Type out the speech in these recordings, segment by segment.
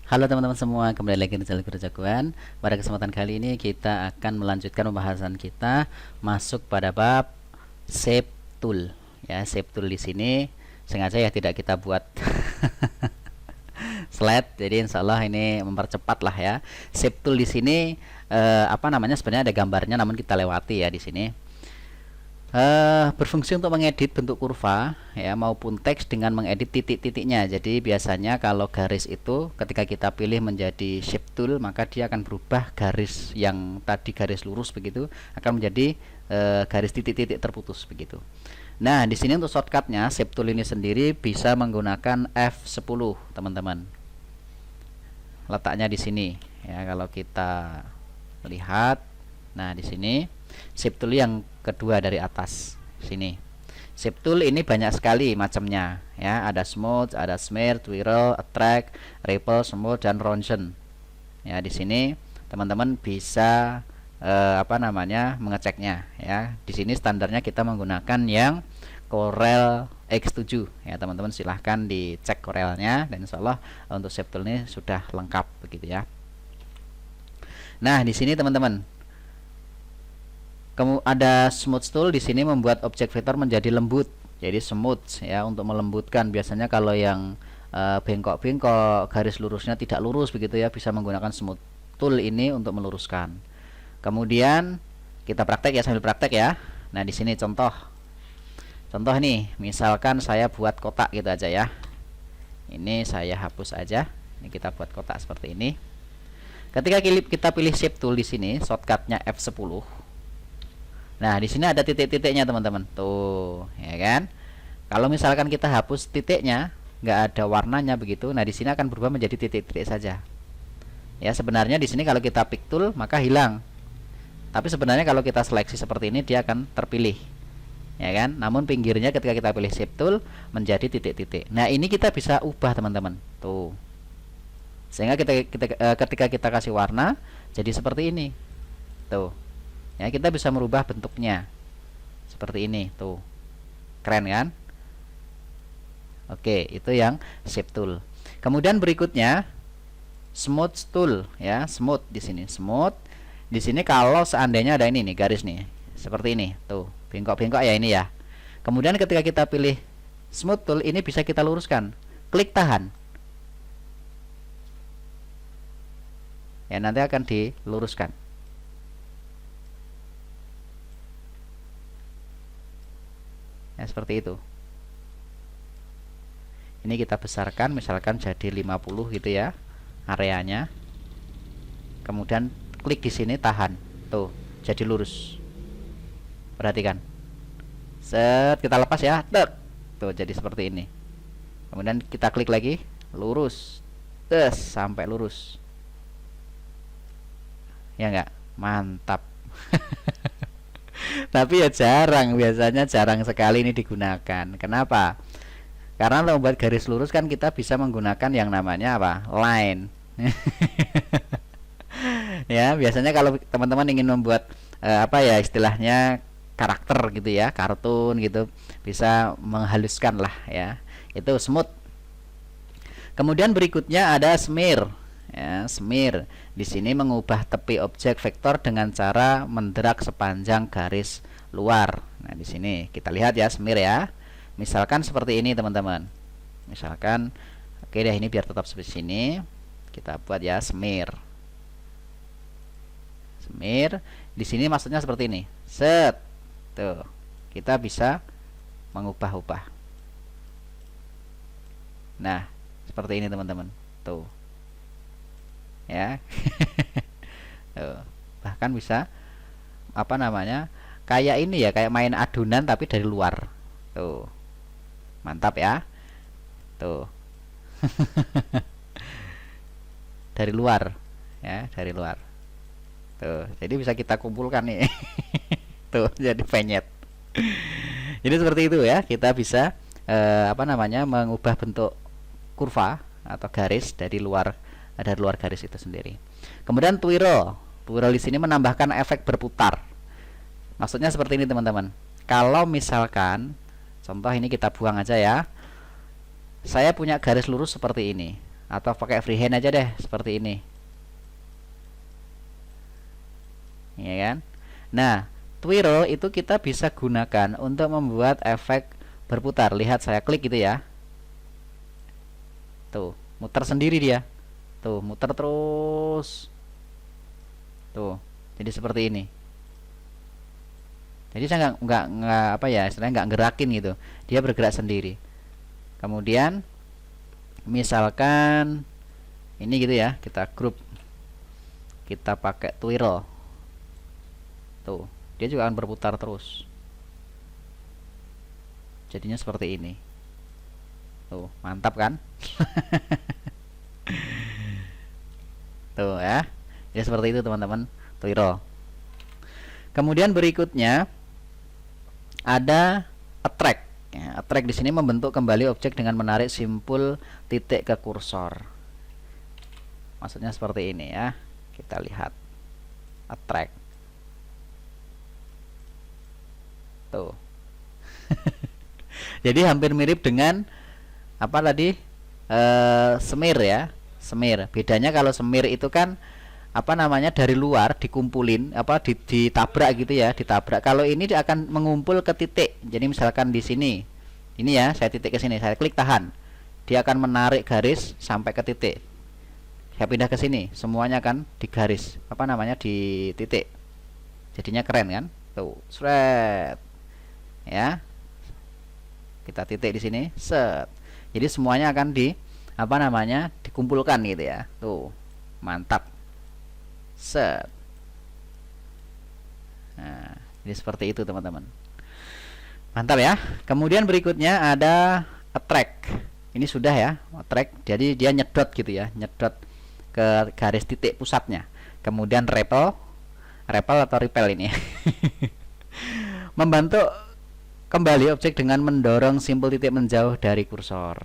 Halo teman-teman semua, kembali lagi di channel Guru Jagoan. Pada kesempatan kali ini kita akan melanjutkan pembahasan kita masuk pada bab shape tool. Ya, shape tool di sini sengaja ya tidak kita buat slide. Jadi insya Allah ini mempercepat lah ya. Shape tool di sini sebenarnya ada gambarnya, namun kita lewati ya di sini. Berfungsi untuk mengedit bentuk kurva ya maupun teks dengan mengedit titik-titiknya. Jadi biasanya kalau garis itu ketika kita pilih menjadi shape tool, maka dia akan berubah garis yang tadi garis lurus begitu akan menjadi garis titik-titik terputus begitu. Nah, di sini untuk shortcutnya shape tool ini sendiri bisa menggunakan F10, teman-teman. Letaknya di sini ya, kalau kita lihat. Nah, di sini shape tool yang kedua dari atas sini. Shape tool ini banyak sekali macamnya ya, ada smooth, ada smear, twirl, attract, ripple, smooth, dan ronsen. Ya, di sini teman-teman bisa mengeceknya ya. Di sini standarnya kita menggunakan yang Corel X7 ya, teman-teman silahkan dicek Corelnya, dan insyaallah untuk shape tool ini sudah lengkap begitu ya. Nah, di sini teman-teman ada smooth tool. Di sini membuat objek vektor menjadi lembut, jadi smooth ya, untuk melembutkan. Biasanya kalau yang bengkok-bengkok, garis lurusnya tidak lurus begitu ya, bisa menggunakan smooth tool ini untuk meluruskan. Kemudian kita praktek ya, sambil praktek ya. Nah, di sini contoh nih, misalkan saya buat kotak gitu aja ya. Ini saya hapus aja. Ini kita buat kotak seperti ini. Ketika kita pilih shape tool di sini, shortcutnya F10. Nah, di sini ada titik-titiknya teman-teman. Tuh, ya kan? Kalau misalkan kita hapus titiknya, nggak ada warnanya begitu. Nah, di sini akan berubah menjadi titik-titik saja. Ya, sebenarnya di sini kalau kita pick tool maka hilang. Tapi sebenarnya kalau kita seleksi seperti ini dia akan terpilih. Ya kan? Namun pinggirnya ketika kita pilih shape tool menjadi titik-titik. Nah, ini kita bisa ubah teman-teman. Tuh. Sehingga ketika kita kasih warna jadi seperti ini. Tuh. Ya, kita bisa merubah bentuknya seperti ini tuh, keren kan? Oke, itu yang shape tool. Kemudian berikutnya smooth tool ya, smooth di sini, smooth. Di sini kalau seandainya ada ini nih garis nih seperti ini tuh, bengkok-bengkok ya ini ya. Kemudian ketika kita pilih smooth tool ini bisa kita luruskan, klik tahan ya, nanti akan diluruskan. Ya, seperti itu. Ini kita besarkan misalkan jadi 50 gitu ya areanya. Kemudian klik di sini tahan. Tuh, jadi lurus. Perhatikan. Set, kita lepas ya. Tuh, jadi seperti ini. Kemudian kita klik lagi, lurus. Sampai lurus. Ya enggak? Mantap. Tapi ya biasanya jarang sekali ini digunakan. Kenapa? Karena untuk membuat garis lurus kan kita bisa menggunakan yang namanya apa? Line. Ya, biasanya kalau teman-teman ingin membuat istilahnya karakter gitu ya, kartun gitu, bisa menghaluskan lah ya. Itu smooth. Kemudian berikutnya ada smear. Ya, smear di sini mengubah tepi objek vektor dengan cara menderak sepanjang garis luar. Nah, di sini kita lihat ya smear ya. Misalkan seperti ini teman-teman. Misalkan oke deh, ini biar tetap seperti sini. Kita buat ya smear. Smear di sini maksudnya seperti ini. Set. Tuh. Kita bisa mengubah-ubah. Nah, seperti ini teman-teman. Tuh. Ya. Bahkan bisa kayak ini ya, kayak main adonan tapi dari luar. Tuh, mantap ya. Tuh. Dari luar ya, dari luar. Tuh, jadi bisa kita kumpulkan nih. Tuh, jadi penyet. Jadi seperti itu ya, kita bisa mengubah bentuk kurva atau garis dari luar garis itu sendiri. Kemudian twirl di sini menambahkan efek berputar. Maksudnya seperti ini teman-teman. Kalau misalkan contoh ini kita buang aja ya. Saya punya garis lurus seperti ini. atau pakai freehand aja deh seperti ini, ya kan. Nah, twirl itu kita bisa gunakan untuk membuat efek berputar. Lihat, saya klik gitu ya, tuh muter sendiri dia, tuh muter terus, tuh jadi seperti ini. Jadi saya nggak apa ya, istilahnya nggak gerakin gitu, dia bergerak sendiri. Kemudian misalkan ini gitu ya, kita grup, kita pakai twirl, tuh dia juga akan berputar terus, jadinya seperti ini. Tuh mantap kan. Tuh ya, jadi seperti itu teman-teman, twirl. Kemudian berikutnya ada attract. Ya, attract di sini membentuk kembali objek dengan menarik simpul titik ke kursor. Maksudnya seperti ini ya. Kita lihat attract. Tuh. Jadi hampir mirip dengan apa tadi? Semir ya. Semir. Bedanya kalau semir itu kan apa namanya, dari luar dikumpulin, apa ditabrak gitu ya, ditabrak. Kalau ini dia akan mengumpul ke titik. Jadi misalkan di sini, ini ya, saya titik ke sini, saya klik tahan, dia akan menarik garis sampai ke titik. Saya pindah ke sini, semuanya akan di garis, apa namanya, di titik. Jadinya keren kan? Tuh, seret. Ya, kita titik di sini, set. Jadi semuanya akan di apa namanya, dikumpulkan gitu ya. Tuh, mantap. Set. Nah, jadi seperti itu teman-teman. Mantap ya. Kemudian berikutnya ada attract. Ini sudah ya, attract. Jadi dia nyedot gitu ya, nyedot ke garis titik pusatnya. Kemudian repel, repel atau repel ini. Membantu kembali objek dengan mendorong simpul titik menjauh dari kursor.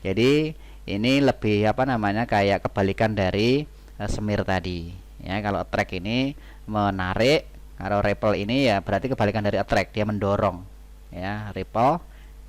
Jadi ini lebih apa namanya, kayak kebalikan dari semir tadi. Ya, kalau attract ini menarik, kalau repel ini ya berarti kebalikan dari attract, dia mendorong. Ya, repel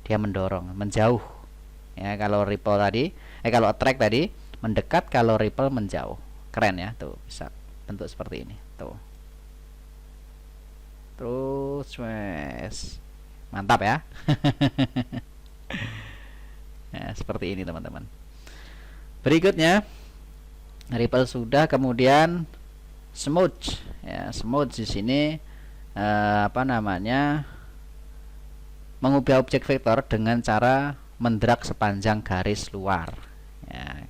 dia mendorong, menjauh. Ya, kalau repel tadi, kalau attract tadi mendekat, kalau repel menjauh. Keren ya, tuh bisa bentuk seperti ini. Tuh. Terus, wes. Mantap ya. Nah, seperti ini teman-teman. Berikutnya repel sudah, kemudian smooth ya. Smooth di sini apa namanya, mengubah objek vektor dengan cara mendrag sepanjang garis luar ya.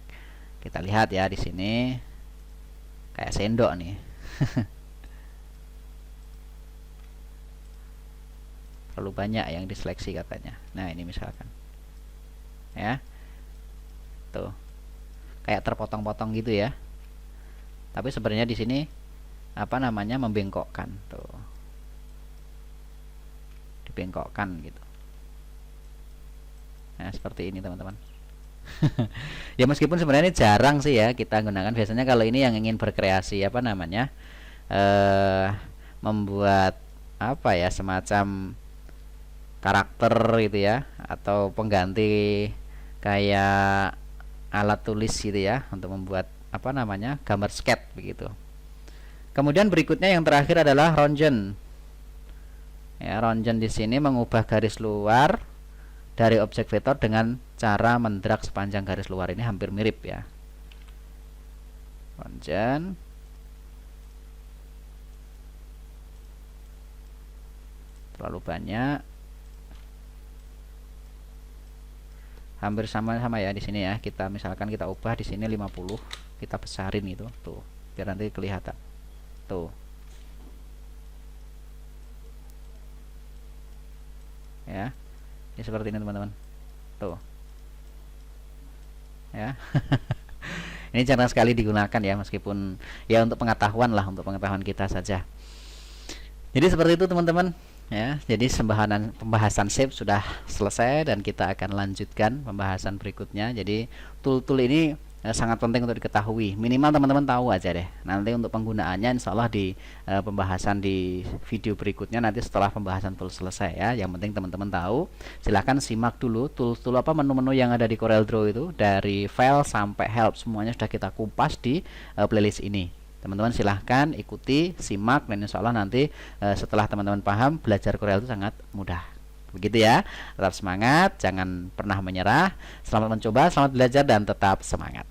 Kita lihat ya, di sini kayak sendok nih. Terlalu banyak yang diseleksi katanya. Nah, ini misalkan ya, tuh kayak terpotong-potong gitu ya. Tapi sebenarnya di sini apa namanya, membengkokkan, tuh. Dibengkokkan gitu. Nah, seperti ini teman-teman. Ya meskipun sebenarnya jarang sih ya kita gunakan. Biasanya kalau ini yang ingin berkreasi apa namanya, membuat apa ya, semacam karakter gitu ya, atau pengganti kayak alat tulis gitu ya, untuk membuat apa namanya, gambar sketch begitu. Kemudian berikutnya yang terakhir adalah rongen. Ya, rongen di sini mengubah garis luar dari objek vektor dengan cara mendrag sepanjang garis luar. Ini hampir mirip ya. Rongen. Terlalu banyak. Hampir sama-sama ya di sini ya. Kita misalkan kita ubah di sini 50, kita besarin itu, tuh, biar nanti kelihatan. Tuh. Ya. Ini seperti ini teman-teman. Tuh. Ya. Ini jarang sekali digunakan ya, meskipun ya untuk pengetahuan lah, untuk pengetahuan kita saja. Jadi seperti itu teman-teman. Ya, jadi pembahasan shape sudah selesai dan kita akan lanjutkan pembahasan berikutnya. Jadi tool-tool ini sangat penting untuk diketahui. Minimal teman-teman tahu aja deh. Nanti untuk penggunaannya insya Allah di pembahasan di video berikutnya, nanti setelah pembahasan tools selesai ya. Yang penting teman-teman tahu. Silahkan simak dulu tools apa menu-menu yang ada di CorelDRAW itu, dari file sampai help semuanya sudah kita kupas di playlist ini. Teman-teman silahkan ikuti, simak, dan insya Allah nanti setelah teman-teman paham, belajar Corel itu sangat mudah. Begitu ya, tetap semangat, jangan pernah menyerah. Selamat mencoba, selamat belajar, dan tetap semangat.